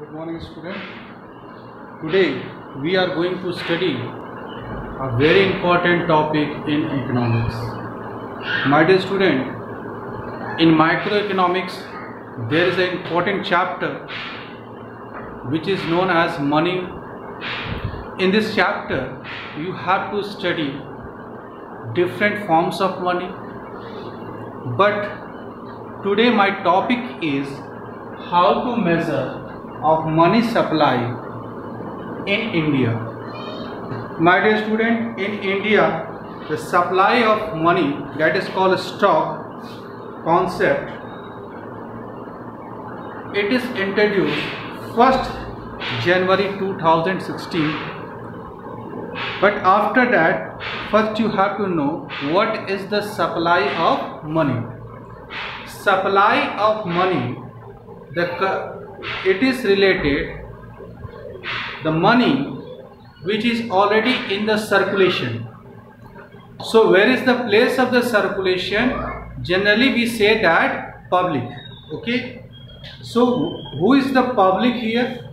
Good morning, student. Today we are going to study a very important topic in economics. My dear student, in microeconomics there is an important chapter which is known as money. In this chapter you have to study different forms of money, but today my topic is how to measure of money supply in India. My dear student, in India the supply of money, that is called stock concept, it is introduced 1st January 2016. But after that, first you have to know what is the supply of money. Supply of money, it is related the money which is already in the circulation. So where is the place of the circulation? Generally we say that public. Okay, so who is the public here?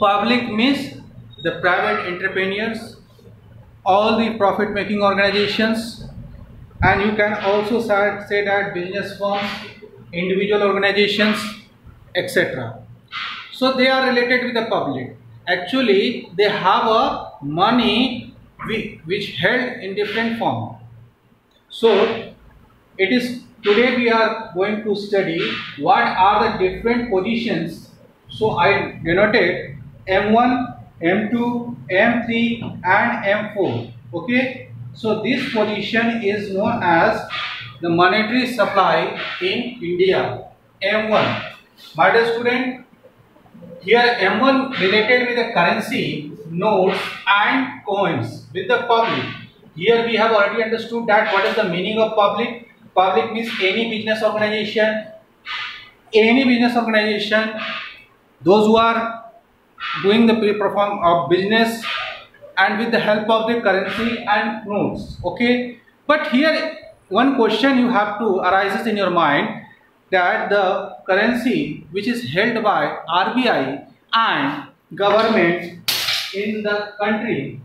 Public means the private entrepreneurs, all the profit making organizations, and you can also say that business firms, individual organizations, etc. So they are related with the public. Actually they have a money which held in different form. So it is today we are going to study what are the different positions. So I denoted M1, M2, M3 and M4. Okay, so this position is known as the monetary supply in India. M1. My dear student, here M1 related with the currency, notes and coins with the public. Here we have already understood that what is the meaning of public. Public means any business organization, those who are doing the perform of business and with the help of the currency and notes. Okay, but here one question you have to arises in your mind, that the currency which is held by RBI and government in the country,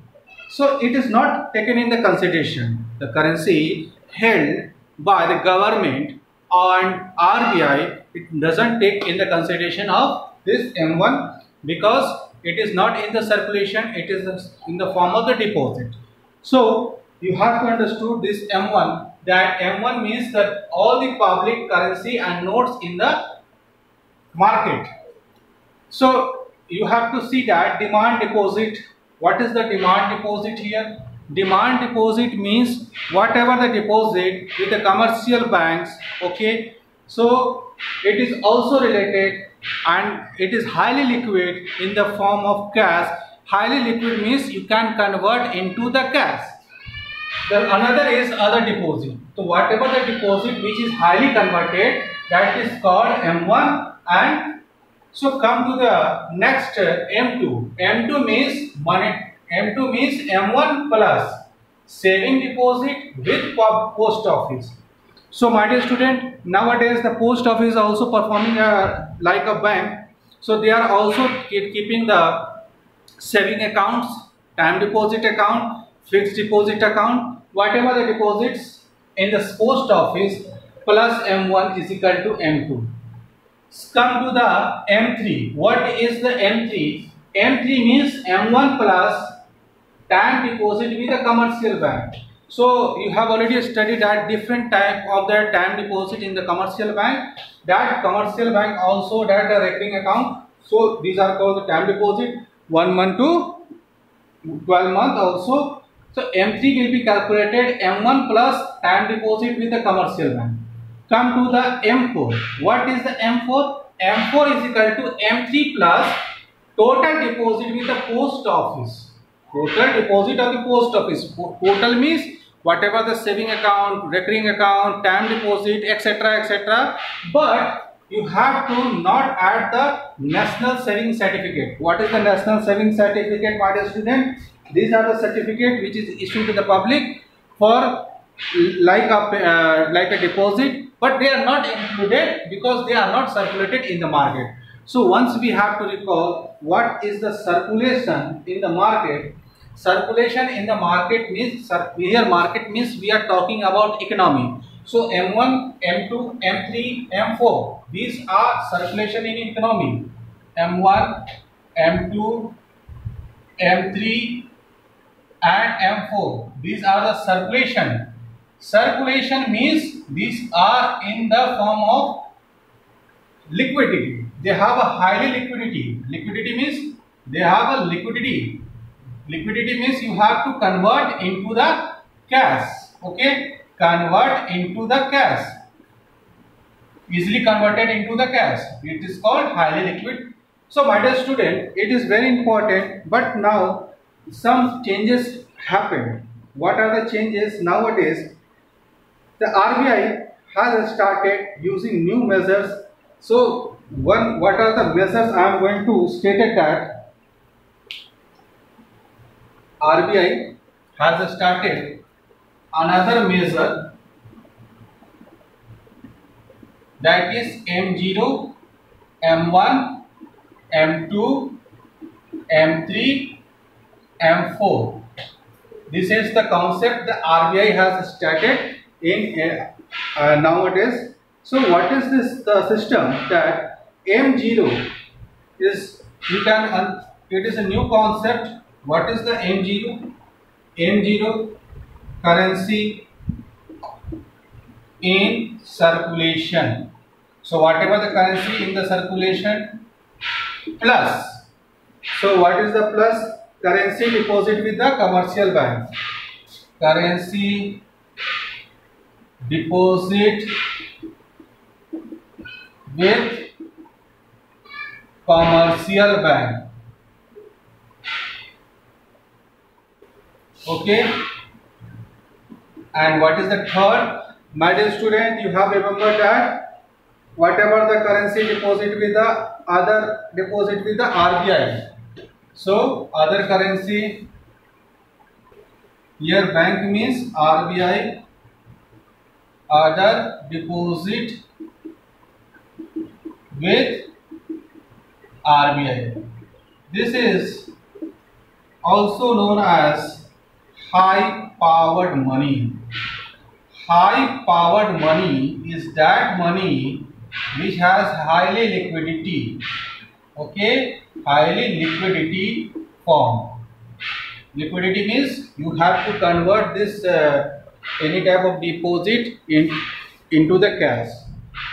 so it is not taken in the consideration. The currency held by the government and RBI, it doesn't take in the consideration of this M1 because it is not in the circulation, it is in the form of the deposit. So you have to understand this M1, that M1 means that all the public currency and notes in the market. So you have to see that demand deposit. What is the demand deposit here? Demand deposit means whatever the deposit with the commercial banks. Okay, so it is also related and it is highly liquid in the form of cash. Highly liquid means you can convert into the cash. Another is other deposit. So whatever the deposit which is highly converted, that is called M1. And so come to the next M2. M2 means money. M2 means M1 plus saving deposit with post office. So my dear student, nowadays the post office is also performing like a bank. So they are also keeping the saving accounts, time deposit account, fixed deposit account, whatever the deposits in the post office plus M1 is equal to M2. Come to the M3. What is the M3? M3 means M1 plus time deposit with a commercial bank. So you have already studied that different type of the time deposit in the commercial bank. That commercial bank also that the recurring account. So these are called the time deposit, 1 month to 12 month also. So M3 will be calculated M1 plus time deposit with the commercial bank. Come to the M4. What is the M4? M4 is equal to M3 plus total deposit with the post office. Total deposit of the post office. Total means whatever the saving account, recurring account, time deposit, etc., etc. But you have to not add the national saving certificate. What is the national saving certificate, my dear student? These are the certificate which is issued to the public for like a deposit, but they are not included because they are not circulated in the market. So once we have to recall what is the circulation in the market. Circulation in the market means, here market means we are talking about economy. So M1, M2, M3, M4, these are circulation in economy. M1, M2, M3 and M4, these are the circulation. Circulation means these are in the form of liquidity. They have a highly liquidity. Liquidity means they have a liquidity. Liquidity means you have to convert into the cash. Okay, convert into the cash. Easily converted into the cash. It is called highly liquid. So my dear student, it is very important, but now some changes happened. What are the changes nowadays? The RBI has started using new measures. So what are the measures I am going to state it that RBI has started another measure, that is M0, M1, M2, M3, M4. This is the concept the RBI has started in nowadays. So what is this the system that M0 is, it is a new concept. What is the M0? M0, currency in circulation. So whatever the currency in the circulation plus. So what is the plus? Currency deposit with the commercial bank. Currency deposit with commercial bank. Okay. And what is the third? My dear student, you have remembered that whatever the currency deposit with the other deposit with the RBI. So other currency, here bank means RBI, other deposit with RBI. This is also known as high powered money. High powered money is that money which has highly liquidity. Okay, highly liquidity form. Liquidity means you have to convert this any type of deposit into the cash.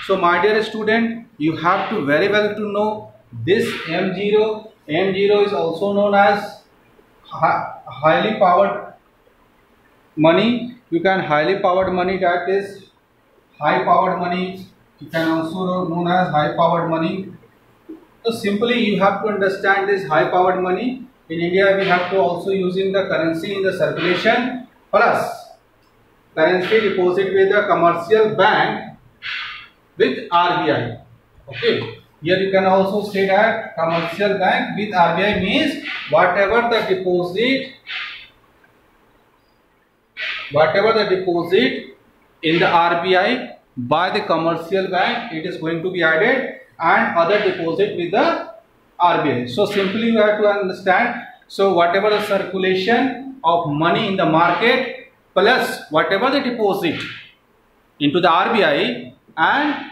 So my dear student, you have to very well to know this M0. M0 is also known as highly powered money. You can highly powered money, that is high powered money. You can also known as high powered money. So simply you have to understand this high powered money. In India we have to also using the currency in the circulation plus currency deposit with the commercial bank with RBI. Okay. Here you can also say that commercial bank with RBI means whatever the deposit in the RBI by the commercial bank, it is going to be added, and other deposit with the RBI. So simply you have to understand. So whatever the circulation of money in the market plus whatever the deposit into the RBI and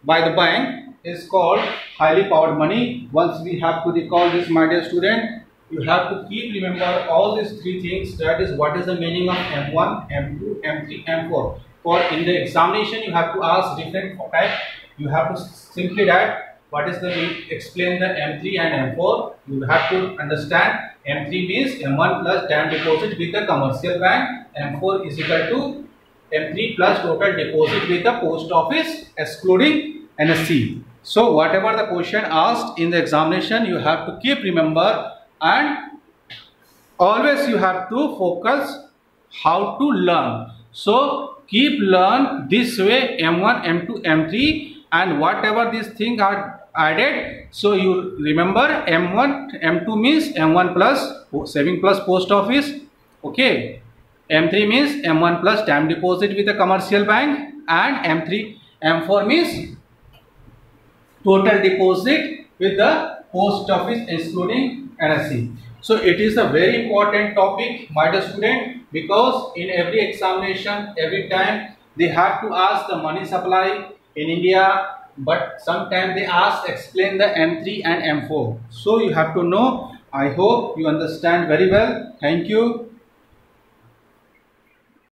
by the bank is called highly powered money. Once we have to recall this, my dear student, you have to keep remember all these three things. That is what is the meaning of M1, M2, M3, M4. For in the examination you have to ask different type. You have to simply write what is the explain the M3 and M4. You have to understand M3 means M1 plus time deposit with the commercial bank. M4 is equal to M3 plus total deposit with the post office excluding NSC. So whatever the question asked in the examination, you have to keep remember, and always you have to focus how to learn. So keep learn this way M1, M2, M3, and whatever these things are added. So you remember M1, M2 means M1 plus saving plus post office. Okay. M3 means M1 plus time deposit with a commercial bank, and M4 means total deposit with the post office excluding NSE. So it is a very important topic, my dear student, because in every examination, every time they have to ask the money supply in India, but sometimes they ask explain the M3 and M4. So you have to know. I hope you understand very well. Thank you.